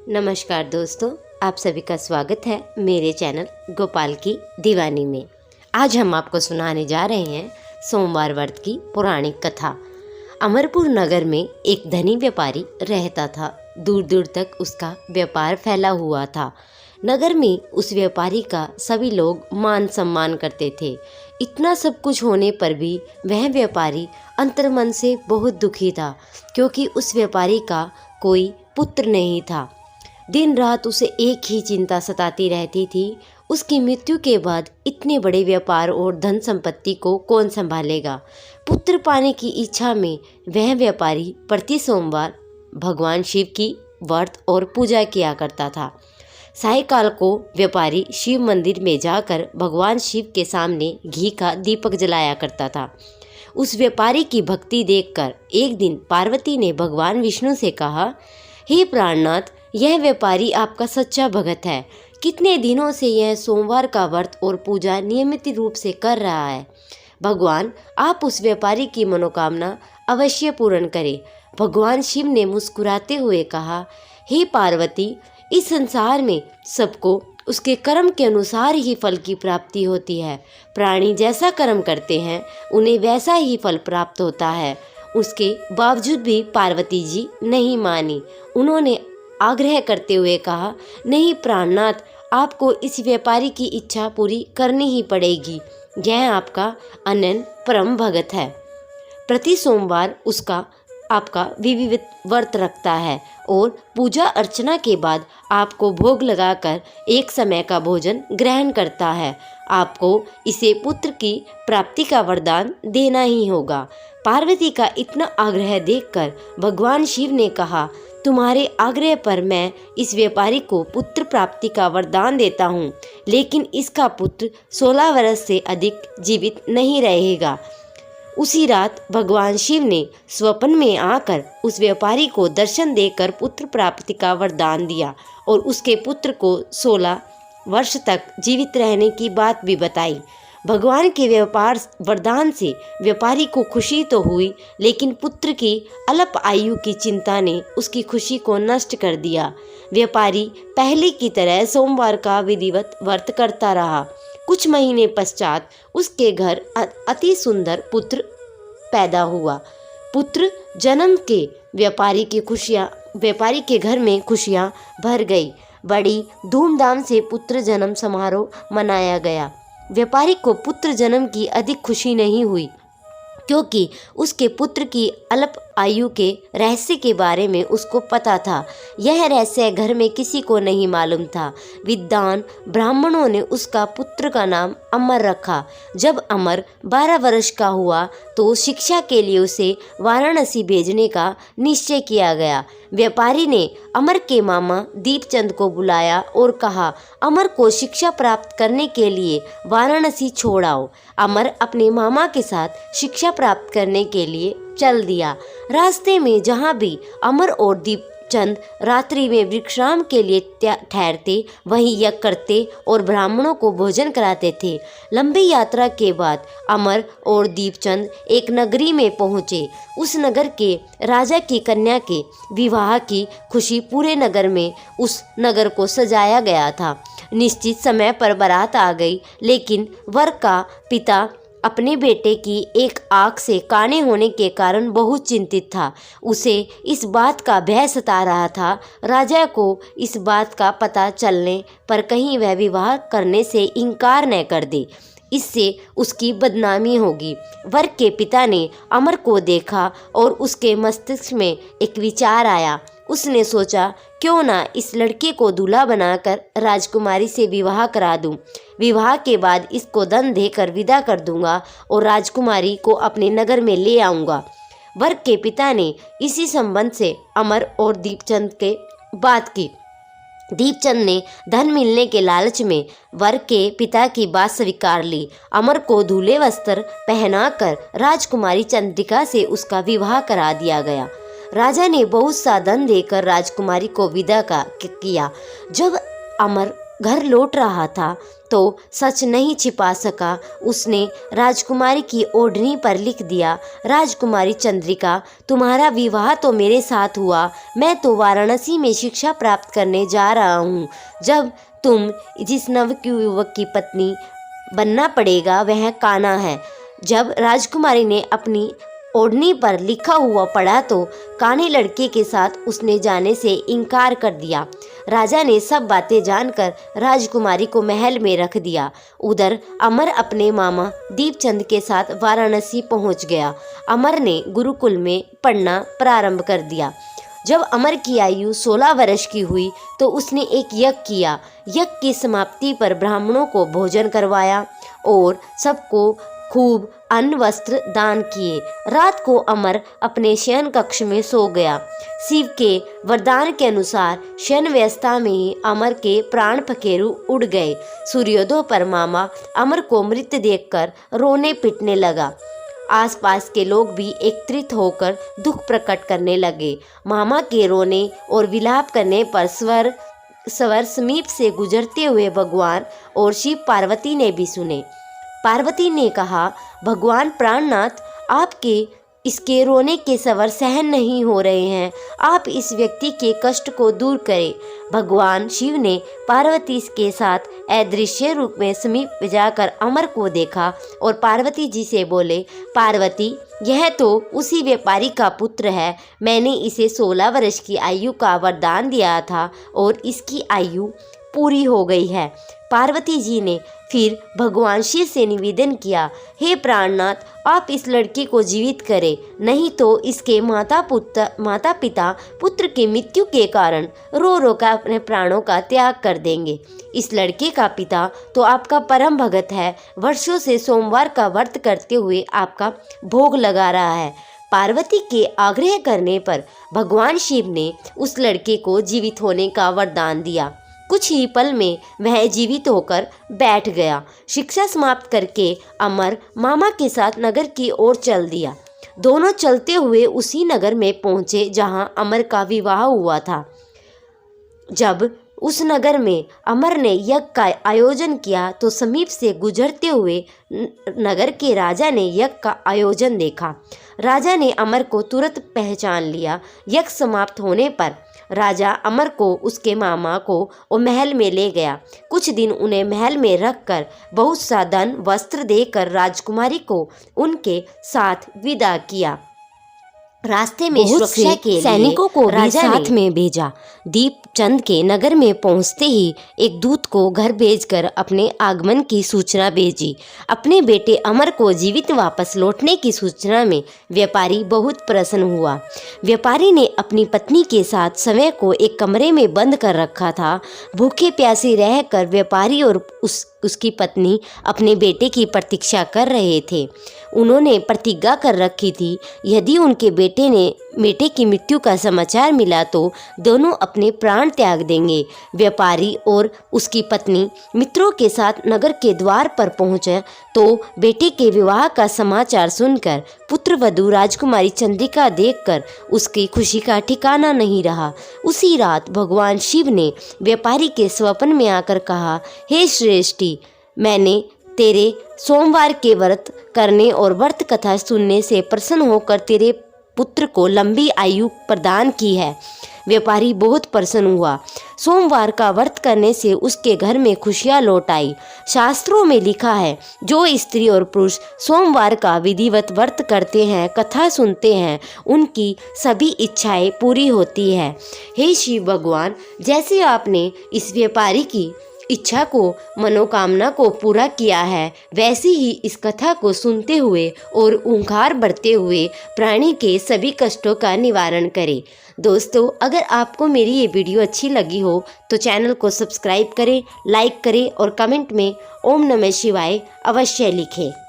नमस्कार दोस्तों, आप सभी का स्वागत है मेरे चैनल गोपाल की दीवानी में। आज हम आपको सुनाने जा रहे हैं सोमवार व्रत की पौराणिक कथा। अमरपुर नगर में एक धनी व्यापारी रहता था। दूर दूर तक उसका व्यापार फैला हुआ था। नगर में उस व्यापारी का सभी लोग मान सम्मान करते थे। इतना सब कुछ होने पर भी वह व्यापारी अंतर्मन से बहुत दुखी था, क्योंकि उस व्यापारी का कोई पुत्र नहीं था। दिन रात उसे एक ही चिंता सताती रहती थी, उसकी मृत्यु के बाद इतने बड़े व्यापार और धन संपत्ति को कौन संभालेगा। पुत्र पाने की इच्छा में वह व्यापारी प्रति सोमवार भगवान शिव की व्रत और पूजा किया करता था। सायंकाल को व्यापारी शिव मंदिर में जाकर भगवान शिव के सामने घी का दीपक जलाया करता था। उस व्यापारी की भक्ति देखकर एक दिन पार्वती ने भगवान विष्णु से कहा, हे प्राणनाथ, यह व्यापारी आपका सच्चा भगत है। कितने दिनों से यह सोमवार का व्रत और पूजा नियमित रूप से कर रहा है। भगवान, आप उस व्यापारी की मनोकामना अवश्य पूर्ण करें। भगवान शिव ने मुस्कुराते हुए कहा, हे पार्वती, इस संसार में सबको उसके कर्म के अनुसार ही फल की प्राप्ति होती है। प्राणी जैसा कर्म करते हैं उन्हें वैसा ही फल प्राप्त होता है। उसके बावजूद भी पार्वती जी नहीं मानी। उन्होंने आग्रह करते हुए कहा, नहीं प्राणनाथ, आपको इस व्यापारी की इच्छा पूरी करनी ही पड़ेगी। यह आपका अनन्य परम भगत है। प्रति सोमवार उसका आपका विधिवत व्रत रखता है और पूजा अर्चना के बाद आपको भोग लगाकर एक समय का भोजन ग्रहण करता है। आपको इसे पुत्र की प्राप्ति का वरदान देना ही होगा। पार्वती का इतना आग्रह देखकर भगवान शिव ने कहा, तुम्हारे आग्रह पर मैं इस व्यापारी को पुत्र प्राप्ति का वरदान देता हूँ, लेकिन इसका पुत्र 16 वर्ष से अधिक जीवित नहीं रहेगा। उसी रात भगवान शिव ने स्वप्न में आकर उस व्यापारी को दर्शन देकर पुत्र प्राप्ति का वरदान दिया और उसके पुत्र को 16 वर्ष तक जीवित रहने की बात भी बताई। भगवान के व्यापार वरदान से व्यापारी को खुशी तो हुई, लेकिन पुत्र की अल्प आयु की चिंता ने उसकी खुशी को नष्ट कर दिया। व्यापारी पहले की तरह सोमवार का विधिवत व्रत करता रहा। कुछ महीने पश्चात उसके घर अति सुंदर पुत्र पैदा हुआ। पुत्र जन्म के व्यापारी के घर में खुशियां भर गई। बड़ी धूमधाम से पुत्र जन्म समारोह मनाया गया। व्यापारी को पुत्र जन्म की अधिक खुशी नहीं हुई, क्योंकि उसके पुत्र की अल्प आयु के रहस्य के बारे में उसको पता था। यह रहस्य घर में किसी को नहीं मालूम था। विद्वान ब्राह्मणों ने उसका पुत्र का नाम अमर रखा। जब अमर 12 वर्ष का हुआ तो शिक्षा के लिए उसे वाराणसी भेजने का निश्चय किया गया। व्यापारी ने अमर के मामा दीपचंद को बुलाया और कहा, अमर को शिक्षा प्राप्त करने के लिए वाराणसी छोड़ आओ। अमर अपने मामा के साथ शिक्षा प्राप्त करने के लिए चल दिया। रास्ते में जहाँ भी अमर और दीपचंद रात्रि में विश्राम के लिए ठहरते, वहीं यज्ञ करते और ब्राह्मणों को भोजन कराते थे। लंबी यात्रा के बाद अमर और दीपचंद एक नगरी में पहुँचे। उस नगर के राजा की कन्या के विवाह की खुशी पूरे नगर में उस नगर को सजाया गया था। निश्चित समय पर बारात आ गई, लेकिन वर का पिता अपने बेटे की एक आँख से काने होने के कारण बहुत चिंतित था। उसे इस बात का भय सता रहा था। राजा को इस बात का पता चलने पर कहीं वह विवाह करने से इनकार न कर दे, इससे उसकी बदनामी होगी। वर के पिता ने अमर को देखा और उसके मस्तिष्क में एक विचार आया। उसने सोचा, क्यों ना इस लड़के को दूल्हा बनाकर राजकुमारी से विवाह करा दूं। विवाह के बाद इसको धन देकर विदा कर दूंगा और राजकुमारी को अपने नगर में ले आऊंगा। वर के पिता ने इसी संबंध से अमर और दीपचंद के बात की। दीपचंद ने धन मिलने के लालच में वर के पिता की बात स्वीकार ली। अमर को दूल्हे वस्त्र पहनाकर राजकुमारी चंद्रिका से उसका विवाह करा दिया गया। राजा ने बहुत सा धन देकर राजकुमारी को विदा किया। जब अमर घर लौट रहा था तो सच नहीं छिपा सका। उसने राजकुमारी की ओढ़नी पर लिख दिया, राजकुमारी चंद्रिका, तुम्हारा विवाह तो मेरे साथ हुआ, मैं तो वाराणसी में शिक्षा प्राप्त करने जा रहा हूँ। जब तुम जिस नवयुवक की पत्नी बनना पड़ेगा वह कान्हा है। जब राजकुमारी ने अपनी ओढ़नी पर लिखा हुआ पढ़ा तो कान्हे लड़के के साथ उसने जाने से इनकार कर दिया। राजा ने सब बातें जानकर राजकुमारी को महल में रख दिया। उधर अमर अपने मामा दीपचंद के साथ वाराणसी पहुंच गया। अमर ने गुरुकुल में पढ़ना प्रारंभ कर दिया। जब अमर की आयु 16 वर्ष की हुई तो उसने एक यज्ञ किया। यज्ञ की समाप्ति पर ब्राह्मणों को भोजन करवाया और सबको खूब अन्न वस्त्र दान किए। रात को अमर अपने शयन कक्ष में सो गया। शिव के वरदान के अनुसार शयन व्यवस्था में ही अमर के प्राण पखेरु उड़ गए। सूर्योदय पर मामा अमर को मृत देखकर रोने पिटने लगा। आसपास के लोग भी एकत्रित होकर दुख प्रकट करने लगे। मामा के रोने और विलाप करने पर स्वर समीप से गुजरते हुए भगवान और शिव पार्वती ने भी सुने। पार्वती ने कहा, भगवान प्राणनाथ, आपके इसके रोने के स्वर सहन नहीं हो रहे हैं, आप इस व्यक्ति के कष्ट को दूर करें। भगवान शिव ने पार्वती के साथ अदृश्य रूप में समीप जाकर अमर को देखा और पार्वती जी से बोले, पार्वती, यह तो उसी व्यापारी का पुत्र है। मैंने इसे 16 वर्ष की आयु का वरदान दिया था और इसकी आयु पूरी हो गई है। पार्वती जी ने फिर भगवान शिव से निवेदन किया, हे प्राणनाथ, आप इस लड़के को जीवित करें, नहीं तो इसके माता पिता पुत्र की मृत्यु के कारण रो रो कर अपने प्राणों का त्याग कर देंगे। इस लड़के का पिता तो आपका परम भगत है, वर्षों से सोमवार का व्रत करते हुए आपका भोग लगा रहा है। पार्वती के आग्रह करने पर भगवान शिव ने उस लड़के को जीवित होने का वरदान दिया। कुछ ही पल में वह जीवित होकर बैठ गया। शिक्षा समाप्त करके अमर मामा के साथ नगर की ओर चल दिया। दोनों चलते हुए उसी नगर में पहुंचे जहां अमर का विवाह हुआ था। जब उस नगर में अमर ने यज्ञ का आयोजन किया तो समीप से गुजरते हुए नगर के राजा ने यज्ञ का आयोजन देखा। राजा ने अमर को तुरंत पहचान लिया। यज्ञ समाप्त होने पर राजा अमर को उसके मामा को और महल में ले गया। कुछ दिन उन्हें महल में रखकर बहुत सा धन वस्त्र देकर राजकुमारी को उनके साथ विदा किया। रास्ते में सुरक्षा के सैनिकों को राजा साथ में भेजा। दीपचंद के नगर में पहुंचते ही एक दूत को घर भेजकर अपने आगमन की सूचना भेजी। अपने बेटे अमर को जीवित वापस लौटने की सूचना में व्यापारी बहुत प्रसन्न हुआ। व्यापारी ने अपनी पत्नी के साथ समय को एक कमरे में बंद कर रखा था। भूखे प्यासे रहकर व्यापारी और उसकी पत्नी अपने बेटे की प्रतीक्षा कर रहे थे। उन्होंने प्रतिज्ञा कर रखी थी, यदि उनके बेटे की मृत्यु का समाचार मिला तो दोनों अपने प्राण त्याग देंगे। व्यापारी और उसकी पत्नी मित्रों के साथ नगर के द्वार पर पहुंचे तो बेटे के विवाह का समाचार सुनकर पुत्रवधू राजकुमारी चंद्रिका देखकर उसकी खुशी का ठिकाना नहीं रहा। उसी रात भगवान शिव ने व्यापारी के स्वप्न में आकर कहा, हे श्रेष्ठी, मैंने तेरे सोमवार के व्रत करने और व्रत कथा सुनने से प्रसन्न होकर तेरे पुत्र को लंबी आयु प्रदान की है। व्यापारी बहुत प्रसन्न हुआ। सोमवार का व्रत करने से उसके घर में खुशियां लौट आई। शास्त्रों में लिखा है, जो स्त्री और पुरुष सोमवार का विधिवत व्रत करते हैं, कथा सुनते हैं, उनकी सभी इच्छाएं पूरी होती है। हे शिव भगवान, जैसे आपने इस व्यापारी की इच्छा को, मनोकामना को पूरा किया है, वैसे ही इस कथा को सुनते हुए और ओंकार बढ़ते हुए प्राणी के सभी कष्टों का निवारण करें। दोस्तों, अगर आपको मेरी ये वीडियो अच्छी लगी हो तो चैनल को सब्सक्राइब करें, लाइक करें और कमेंट में ओम नमः शिवाय अवश्य लिखें।